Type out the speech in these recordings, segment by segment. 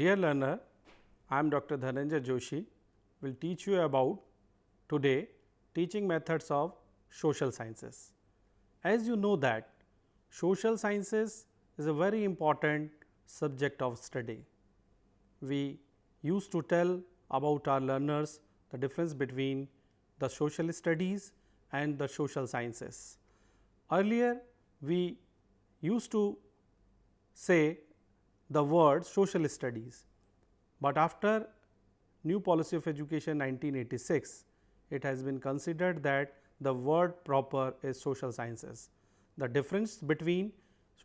Dear learner, I am Dr. Dhananjay Joshi, will teach you about today teaching methods of social sciences. As you know that social sciences is a very important subject of study. We used to tell about our learners the difference between the social studies and the social sciences. Earlier we used to say the word social studies, but after new policy of education 1986, it has been considered that the word proper is social sciences. The difference between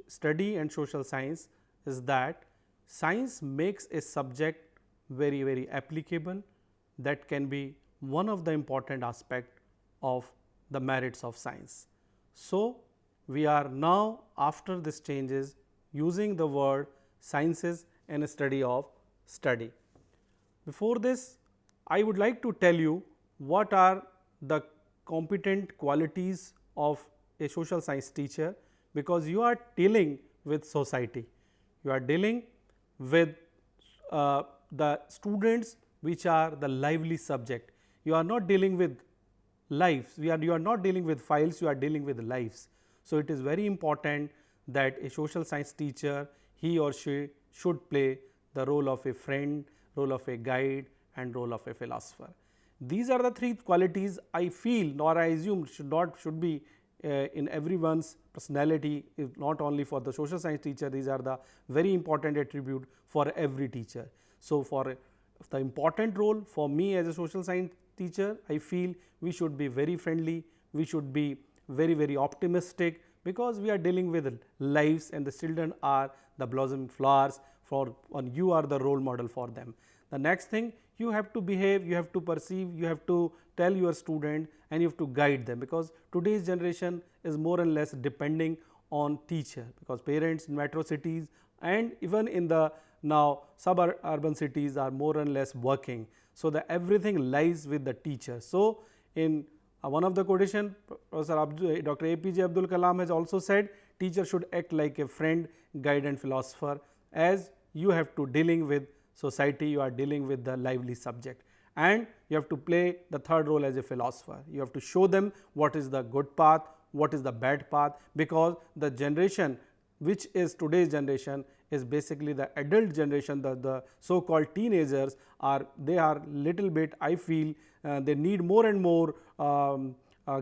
study and social science is that science makes a subject very applicable. That can be one of the important aspect of the merits of science. So, we are now after this changes using the word sciences in a study of study. Before this, I would like to tell you what are the competent qualities of a social science teacher, because you are dealing with society, you are dealing with the students which are the lively subject. You are not dealing with lives, you are not dealing with files, you are dealing with lives. So, it is very important that a social science teacher, he or she should play the role of a friend, role of a guide and role of a philosopher. These are the three qualities I feel or I assume should be in everyone's personality, if not only for the social science teacher. These are the very important attribute for every teacher. So, for the important role for me as a social science teacher, I feel we should be very friendly, we should be very optimistic, because we are dealing with lives and the children are the blossoming flowers and you are the role model for them. The next thing, you have to behave, you have to perceive, you have to tell your student and you have to guide them, because today's generation is more and less depending on teacher, because parents in metro cities and even in the now suburban cities are more and less working. So, the everything lies with the teacher. So, in one of the quotation, Dr. APJ Abdul Kalam has also said, teacher should act like a friend, guide and philosopher. As you have to dealing with society, you are dealing with the lively subject, and you have to play the third role as a philosopher. You have to show them what is the good path, what is the bad path, because the generation which is today's generation is basically the adult generation, the so called teenagers they are little bit, I feel they need more and more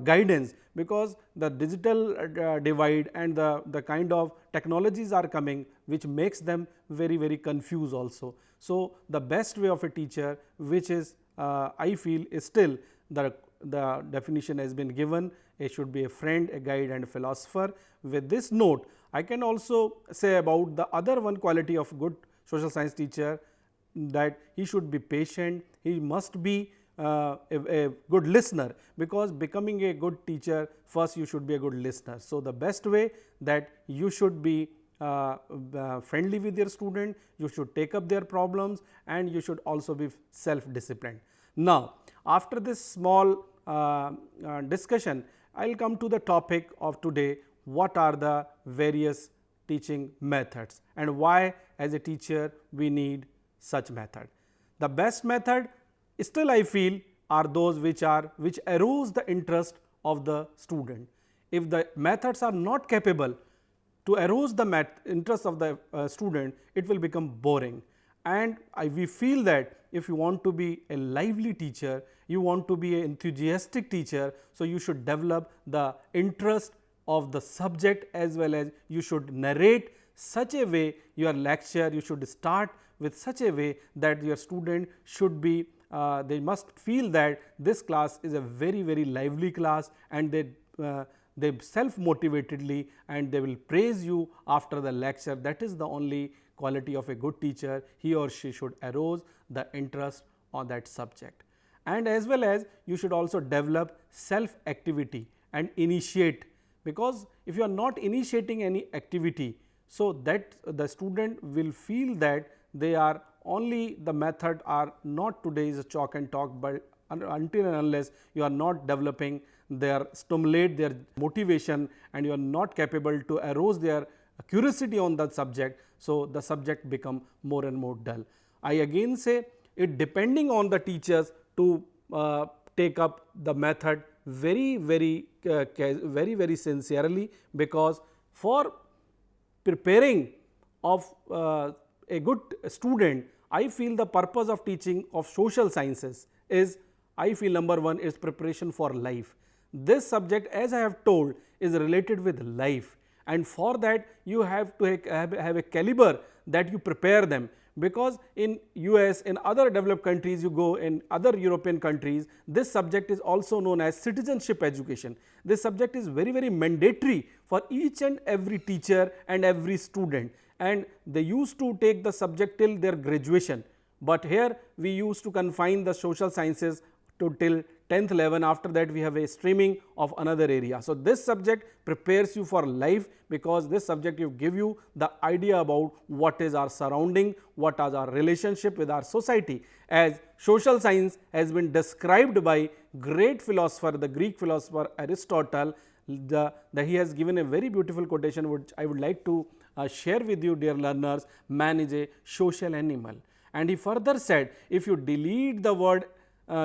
guidance, because the digital divide and the kind of technologies are coming which makes them very confused also. So, the best way of a teacher, which is I feel is still the definition has been given, it should be a friend, a guide and a philosopher. With this note, I can also say about the other one quality of good social science teacher, that he should be patient, he must be a good listener, because becoming a good teacher, first you should be a good listener. So, the best way that you should be friendly with your student, you should take up their problems and you should also be self disciplined. Now, after this small discussion, I will come to the topic of today, what are the various teaching methods and why as a teacher we need such method. The best method still I feel are those which arouse the interest of the student. If the methods are not capable to arouse the interest of the student, it will become boring. And we feel that if you want to be a lively teacher, you want to be an enthusiastic teacher, so you should develop the interest of the subject, as well as you should narrate such a way your lecture, you should start with such a way that your student should be they must feel that this class is a very lively class, and they self motivatedly and they will praise you after the lecture. That is the only quality of a good teacher. He or she should arouse the interest on that subject, and as well as you should also develop self activity and initiate, because if you are not initiating any activity, so that the student will feel that they are only the method are not today's chalk and talk, but until and unless you are not developing stimulate their motivation and you are not capable to arouse their curiosity on that subject, so the subject become more and more dull. I again say it depending on the teachers to take up the method very sincerely, because for preparing of a good student, I feel the purpose of teaching of social sciences is, I feel, number one is preparation for life. This subject, as I have told, is related with life, and for that you have to have a caliber that you prepare them, because in US, in other developed countries, you go in other European countries, this subject is also known as citizenship education. This subject is very mandatory for each and every teacher and every student, and they used to take the subject till their graduation, but here we used to confine the social sciences to till 10th level. After that we have a streaming of another area. So, this subject prepares you for life, because this subject will give you the idea about what is our surrounding, what are our relationship with our society, as social science has been described by great philosopher, the Greek philosopher Aristotle. He has given a very beautiful quotation which I would like to share with you, dear learners. Man is a social animal, and he further said, if you delete the word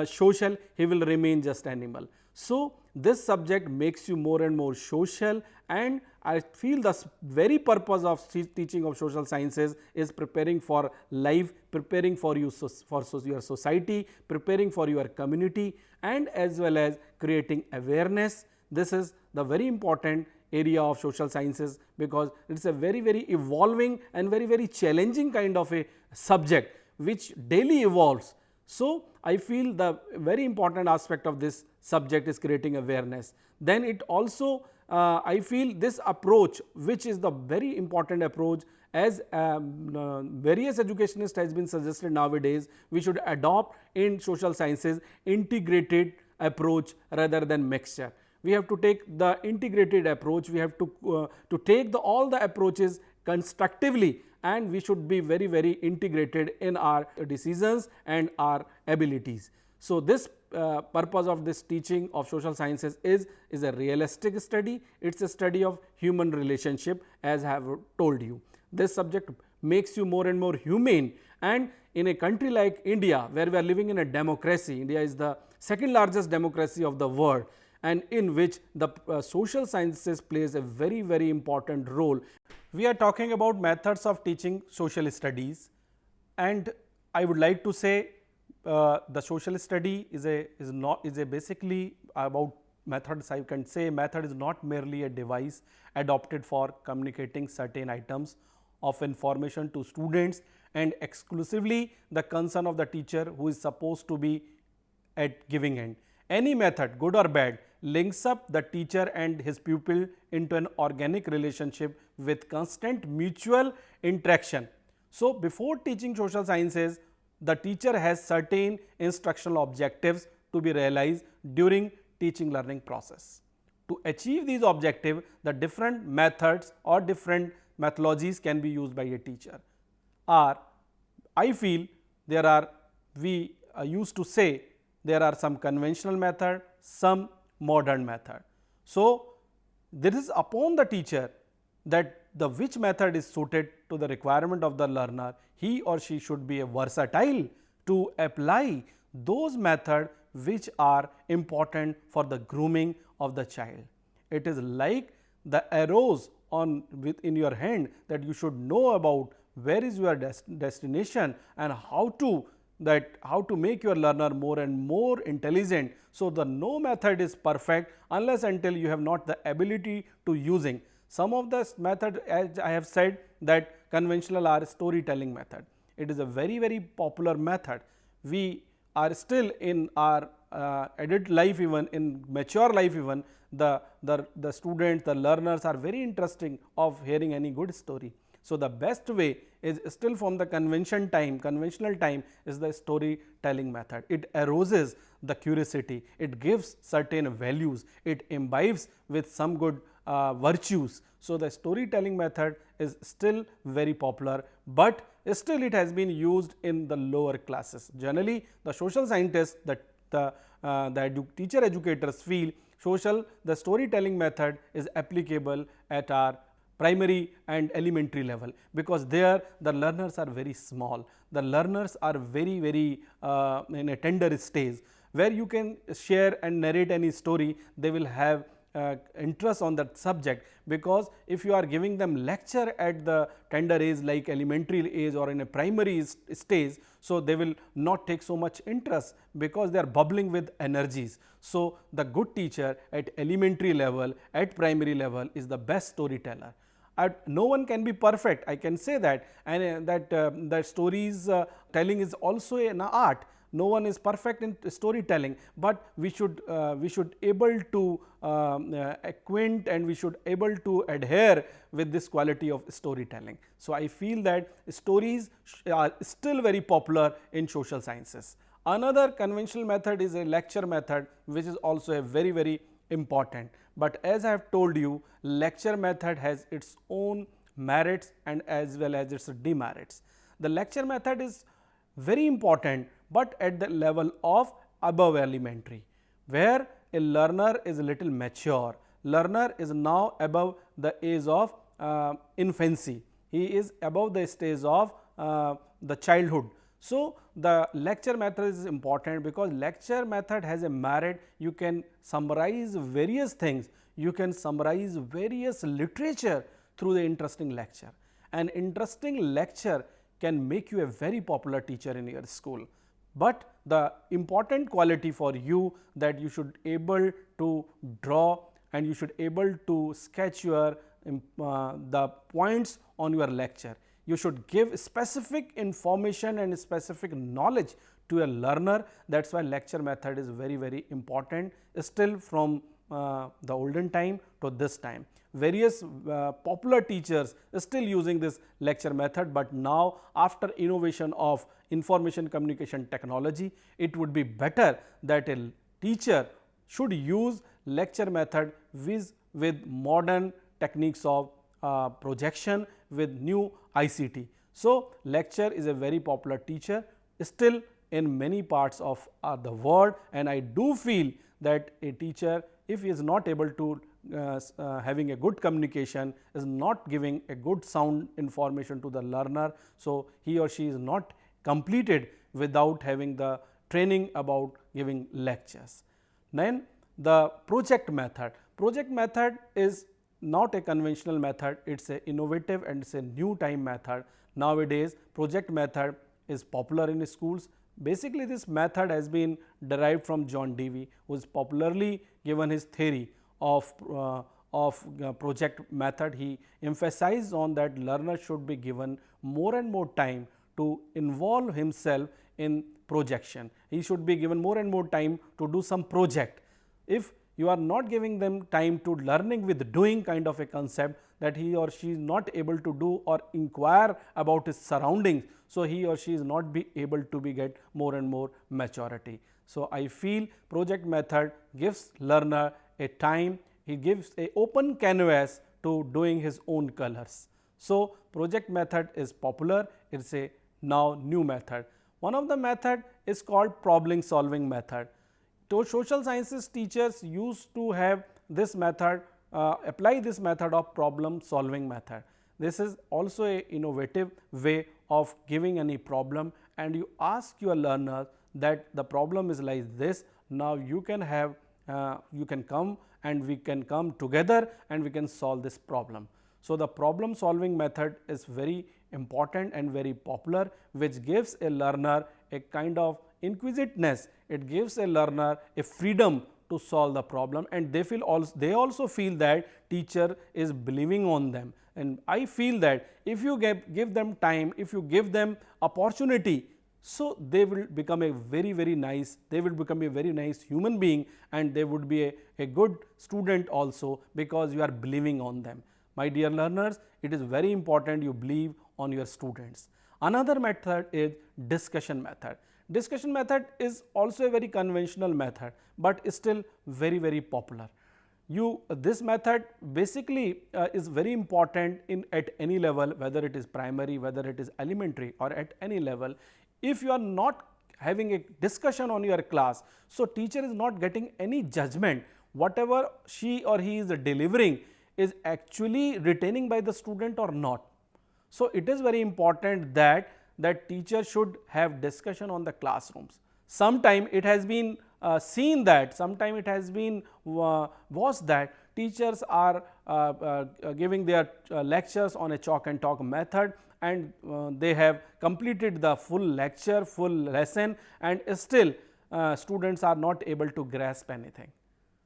social, he will remain just animal. So, this subject makes you more and more social, and I feel the very purpose of teaching of social sciences is preparing for life, preparing for you for your society, preparing for your community, and as well as creating awareness. This is the very important area of social sciences, because it is a very evolving and very challenging kind of a subject which daily evolves. So, I feel the very important aspect of this subject is creating awareness. Then it also I feel this approach, which is the very important approach, as various educationists has been suggested nowadays, we should adopt in social sciences integrated approach rather than mixture. We have to take the integrated approach, we have to take all the approaches constructively, and we should be very integrated in our decisions and our abilities. So, this purpose of this teaching of social sciences is a realistic study. It is a study of human relationship, as I have told you. This subject makes you more and more humane, and in a country like India, where we are living in a democracy, India is the second largest democracy of the world, and in which the social sciences plays a very important role. We are talking about methods of teaching social studies, and I would like to say the social study is basically about methods. I can say method is not merely a device adopted for communicating certain items of information to students, and exclusively the concern of the teacher who is supposed to be at giving end. Any method, good or bad, links up the teacher and his pupil into an organic relationship with constant mutual interaction. So, before teaching social sciences, the teacher has certain instructional objectives to be realized during teaching learning process. To achieve these objectives, the different methods or different methodologies can be used by a teacher. Or I feel there are, we used to say there are some conventional method, some modern method. So, this is upon the teacher that which method is suited to the requirement of the learner. He or she should be versatile to apply those methods which are important for the grooming of the child. It is like the arrows in your hand, that you should know about where is your destination and how to make your learner more and more intelligent. So, no method is perfect unless until you have not the ability to using. Some of the method, as I have said, that conventional are storytelling method. It is a very popular method. We are still in our adult life, even in mature life, even the students, the learners are very interesting of hearing any good story. So, the best way is still from the conventional time is the storytelling method. It arouses the curiosity, it gives certain values, it imbibes with some good virtues. So, the storytelling method is still very popular, but still it has been used in the lower classes. Generally, the social scientists, the teacher educators feel the storytelling method is applicable at our primary and elementary level, because there the learners are very small, the learners are very in a tender stage, where you can share and narrate any story, they will have interest on that subject. Because if you are giving them lecture at the tender age like elementary age or in a primary stage, so they will not take so much interest, because they are bubbling with energies. So the good teacher at elementary level, at primary level, is the best storyteller. No one can be perfect, I can say that, and that stories telling is also an art. No one is perfect in storytelling, but we should able to acquaint, and we should able to adhere with this quality of storytelling. So I feel that stories are still very popular in social sciences. Another conventional method is a lecture method, which is also a very important. But as I have told you, lecture method has its own merits and as well as its demerits. The lecture method is very important, but at the level of above elementary, where a learner is a little mature, learner is now above the age of infancy, he is above the stage of the childhood. So the lecture method is important, because lecture method has a merit. You can summarize various things, you can summarize various literature through the interesting lecture. An interesting lecture can make you a very popular teacher in your school. But the important quality for you, that you should able to draw and you should able to sketch your the points on your lecture. You should give specific information and specific knowledge to a learner. That is why lecture method is very important, still from the olden time to this time. Various popular teachers are still using this lecture method, but now after innovation of information communication technology, it would be better that a teacher should use lecture method with modern techniques of projection, with new ICT. So lecture is a very popular teacher still in many parts of the world, and I do feel that a teacher, if he is not able to having a good communication, is not giving a good sound information to the learner, so he or she is not completed without having the training about giving lectures. Then the project method. Project method is not a conventional method, it is a innovative and it is a new time method. Nowadays project method is popular in schools. Basically this method has been derived from John Dewey, who is popularly given his theory of project method. He emphasized on that learner should be given more and more time to involve himself in projection. He should be given more and more time to do some project. If you are not giving them time to learning with doing kind of a concept, that he or she is not able to do or inquire about his surroundings, so he or she is not be able to be get more and more maturity. So I feel project method gives learner a time, he gives a open canvas to doing his own colors. So project method is popular, it is a now new method. One of the method is called problem solving method. So social sciences teachers used to have this method, apply this method of problem solving method. This is also a innovative way of giving any problem, and you ask your learner that the problem is like this, now you can have you can come and we can come together and we can solve this problem. So the problem solving method is very important and very popular, which gives a learner a kind of inquisitiveness, it gives a learner a freedom to solve the problem, and they also feel that teacher is believing on them. And I feel that if you give them time, if you give them opportunity, so they will become a very nice, they will become a very nice human being, and they would be a good student also, because you are believing on them. My dear learners, it is very important you believe on your students. Another method is discussion method. Discussion method is also a very conventional method, but is still very popular. This method basically is very important at any level, whether it is primary, whether it is elementary, or at any level. If you are not having a discussion on your class, so teacher is not getting any judgment. Whatever she or he is delivering is actually retaining by the student or not. So, it is very important that teacher should have discussion on the classrooms. Sometime it has been seen that, sometime it has been was that teachers are giving their lectures on a chalk and talk method, and they have completed the full lecture, full lesson, and still students are not able to grasp anything.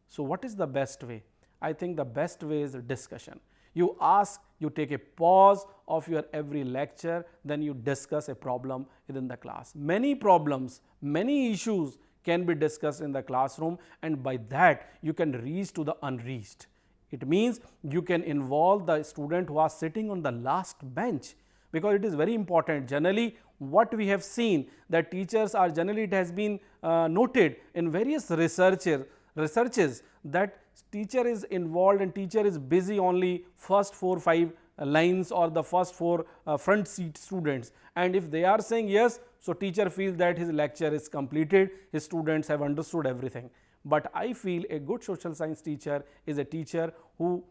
So, what is the best way? I think the best way is discussion. You ask, you take a pause of your every lecture, then you discuss a problem within the class. Many problems, many issues can be discussed in the classroom, and by that you can reach to the unreached. It means you can involve the student who are sitting on the last bench, because it is very important. Generally, what we have seen that teachers are generally, it has been noted in various researches that teacher is involved and teacher is busy only first 4-5 lines or the first 4 front seat students, and if they are saying yes, so teacher feels that his lecture is completed, his students have understood everything. But I feel a good social science teacher is a teacher who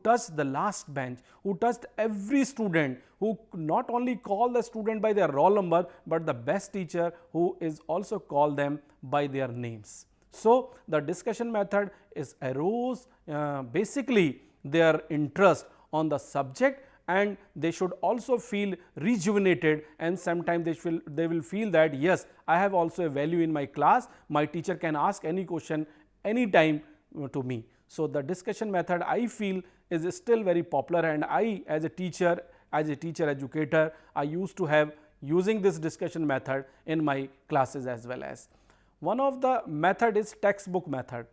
touched the last bench, who touched every student, who not only call the student by their roll number, but the best teacher who is also call them by their names. So, the discussion method is arose basically their interest on the subject, and they should also feel rejuvenated, and sometimes they will feel that yes, I have also a value in my class, my teacher can ask any question anytime to me. So, the discussion method I feel is still very popular, and I as a teacher educator, I used to have using this discussion method in my classes as well as. One of the method is textbook method,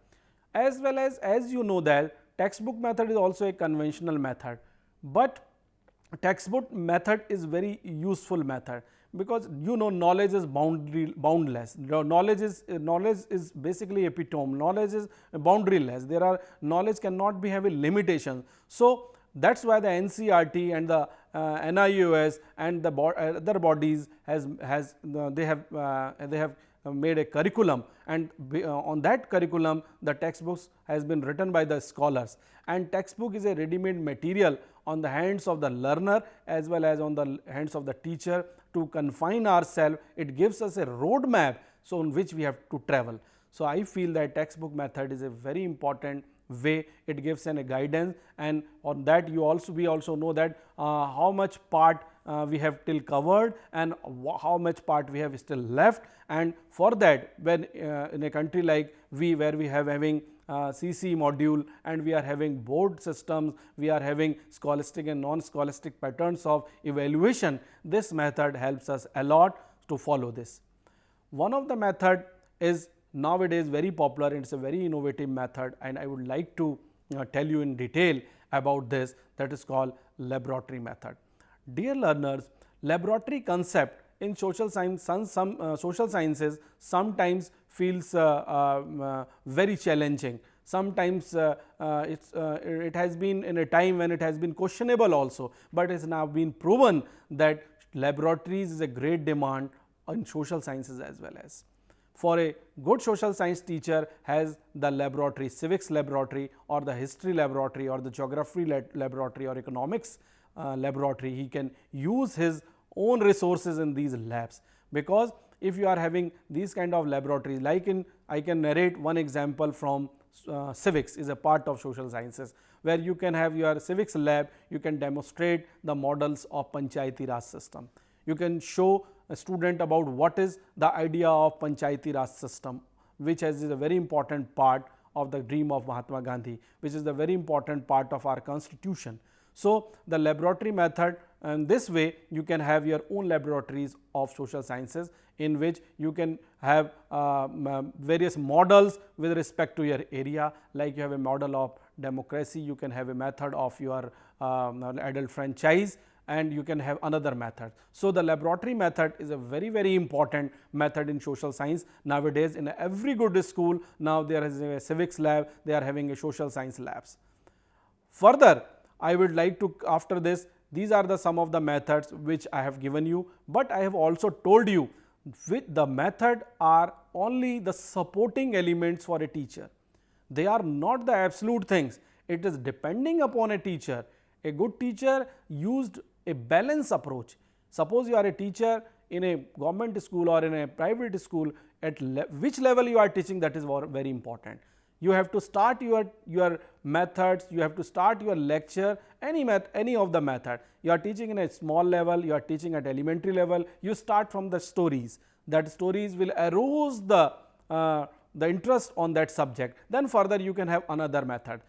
as well as you know that textbook method is also a conventional method, but textbook method is very useful method, because you know knowledge is boundless. Knowledge is basically epitome. Knowledge is boundaryless. There are knowledge cannot be have a limitation. So, that is why the NCERT and the NIOS and the other bodies they have made a curriculum, and on that curriculum the textbooks has been written by the scholars, and textbook is a ready-made material on the hands of the learner as well as on the hands of the teacher to confine ourselves. It gives us a roadmap, so on which we have to travel. So, I feel that textbook method is a very important way. It gives a guidance, and on that we also know that how much part we have till covered and how much part we have still left, and for that when in a country like where we have having CC module and we are having board systems, we are having scholastic and non-scholastic patterns of evaluation, this method helps us a lot to follow this. One of the method is nowadays very popular, it is a very innovative method, and I would like to tell you in detail about this, that is called laboratory method. Dear learners, laboratory concept in social science, social sciences sometimes feels very challenging. Sometimes it has been in a time when it has been questionable also, but it has now been proven that laboratories is a great demand in social sciences as well as. For a good social science teacher has the laboratory, civics laboratory or the history laboratory or the geography laboratory or economics laboratory, he can use his own resources in these labs, because if you are having these kind of laboratories, like I can narrate one example from civics is a part of social sciences, where you can have your civics lab, you can demonstrate the models of Panchayati Raj system. You can show a student about what is the idea of Panchayati Raj system, which is a very important part of the dream of Mahatma Gandhi, which is the very important part of our constitution. So, the laboratory method, and this way you can have your own laboratories of social sciences, in which you can have various models with respect to your area, like you have a model of democracy, you can have a method of your adult franchise, and you can have another method. So, the laboratory method is a very important method in social science. Nowadays in every good school, now there is a civics lab, they are having a social science labs. Further, I would like to, after this, these are the some of the methods which I have given you, but I have also told you with the method are only the supporting elements for a teacher. They are not the absolute things. It is depending upon a teacher. A good teacher used a balanced approach. Suppose you are a teacher in a government school or in a private school, at which level you are teaching, that is very important. You have to start your methods, you have to start your lecture, any of the method. You are teaching in a small level, you are teaching at elementary level, you start from the stories. That stories will arouse the interest on that subject. Then further you can have another method.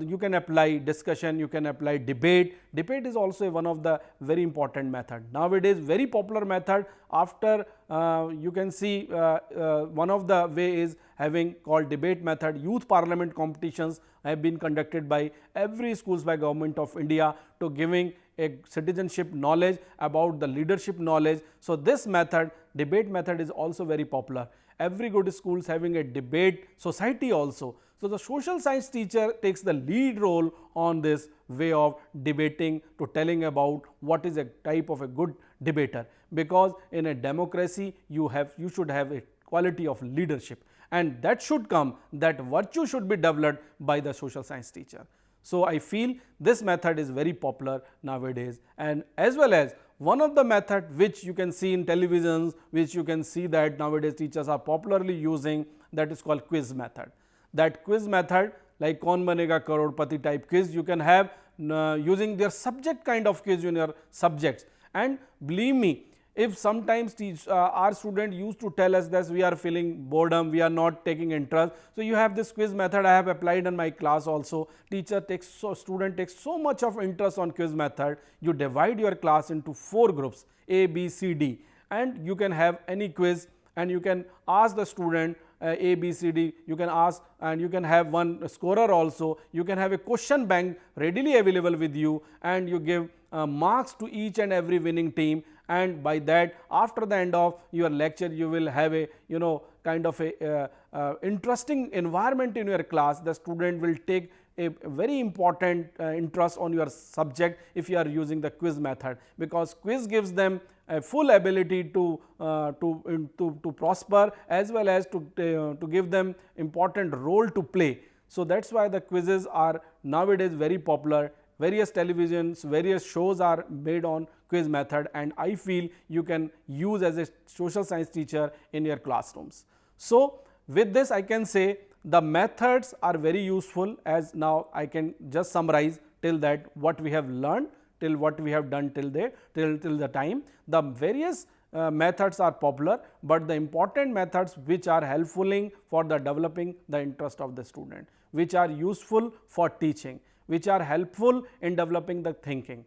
You can apply discussion, you can apply debate. Debate is also one of the very important method. Nowadays very popular method, after you can see one of the way is having called debate method. Youth parliament competitions have been conducted by every schools by Government of India to giving a citizenship knowledge about the leadership knowledge. So this method, debate method, is also very popular. Every good schools having a debate society also. So the social science teacher takes the lead role on this way of debating, to telling about what is a type of a good debater, because in a democracy you should have a quality of leadership, and that should come, that virtue should be developed by the social science teacher. So I feel this method is very popular nowadays, and as well as one of the method which you can see in televisions, which you can see that nowadays teachers are popularly using, that is called quiz method. That quiz method, like Kaun Banega Crorepati type quiz, you can have using their subject kind of quiz in your subjects. And believe me, if sometimes our student used to tell us that we are feeling boredom, we are not taking interest, so you have this quiz method. I have applied in my class also. Student takes so much of interest on quiz method. You divide your class into 4 groups, A, B, C, D, and you can have any quiz, and you can ask the student A, B, C, D, you can ask, and you can have one scorer also. You can have a question bank readily available with you, and you give marks to each and every winning team, and by that, after the end of your lecture, you will have a kind of a interesting environment in your class. The student will take a very important interest on your subject if you are using the quiz method, because quiz gives them a full ability to prosper, as well as to give them important role to play. So that's why the quizzes are nowadays very popular. Various televisions, various shows are made on quiz method, and I feel you can use as a social science teacher in your classrooms. So with this I can say the methods are very useful. As now I can just summarize till that what we have learned, till what we have done till the time. The various methods are popular, but the important methods which are helpful for the developing the interest of the student, which are useful for teaching, which are helpful in developing the thinking.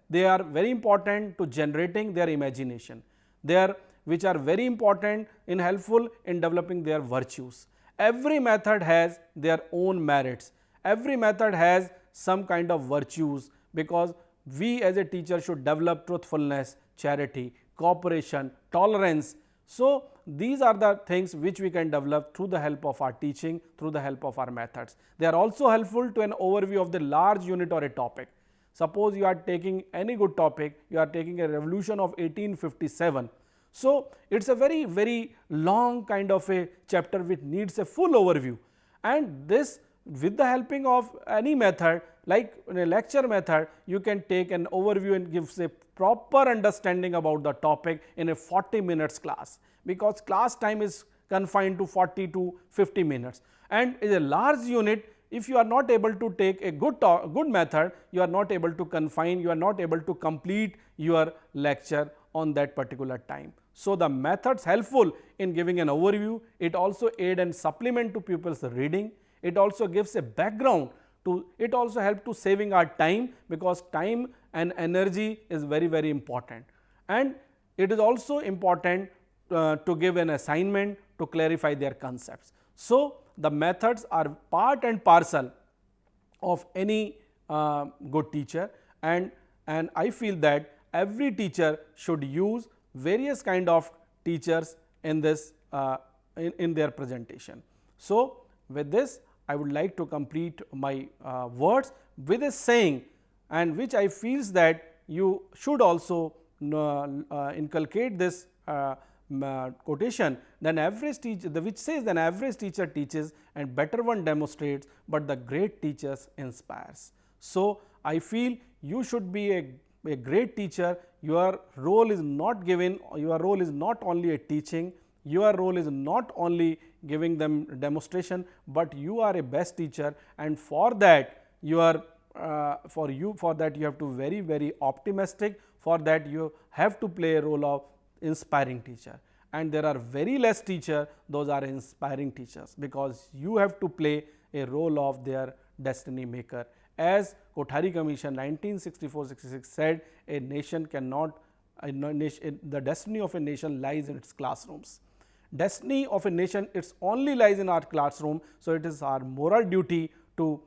They are very important to generating their imagination. They are which are very important in helpful in developing their virtues. Every method has their own merits. Every method has some kind of virtues, because we as a teacher should develop truthfulness, charity, cooperation, tolerance. So these are the things which we can develop through the help of our teaching, through the help of our methods. They are also helpful to an overview of the large unit or a topic. Suppose you are taking any good topic, you are taking a revolution of 1857. So it's a very long kind of a chapter which needs a full overview, and this, with the helping of any method, like in a lecture method, you can take an overview and gives a proper understanding about the topic in a 40 minutes class, because class time is confined to 40 to 50 minutes, and in a large unit, if you are not able to take a good method, you are not able to confine, you are not able to complete your lecture on that particular time. So the methods helpful in giving an overview. It also aid and supplement to pupils' reading. It also gives a background to, it also helps to saving our time, because time and energy is very important, and it is also important to give an assignment to clarify their concepts. So the methods are part and parcel of any good teacher, and I feel that every teacher should use various kind of teachers in this in their presentation. So with this I would like to complete my words with a saying, and which I feels that you should also inculcate this quotation, then average teacher, which says an average teacher teaches and better one demonstrates, but the great teachers inspires. So, I feel you should be a great teacher. Your role is not given, your role is not only a teaching, your role is not only giving them demonstration, but you are a best teacher, and for that you are for that you have to very optimistic. For that you have to play a role of inspiring teacher, and there are very less teacher, those are inspiring teachers, because you have to play a role of their destiny maker. As Kothari Commission 1964-66 said, a nation cannot, the destiny of a nation lies in its classrooms. Destiny of a nation, it's only lies in our classroom. So, it is our moral duty to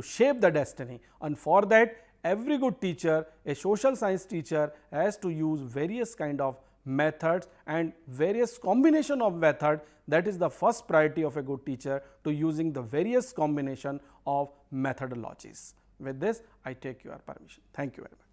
shape the destiny, and for that every good teacher, a social science teacher, has to use various kind of methods and various combination of method. That is the first priority of a good teacher, to using the various combination of methodologies. With this, I take your permission. Thank you very much.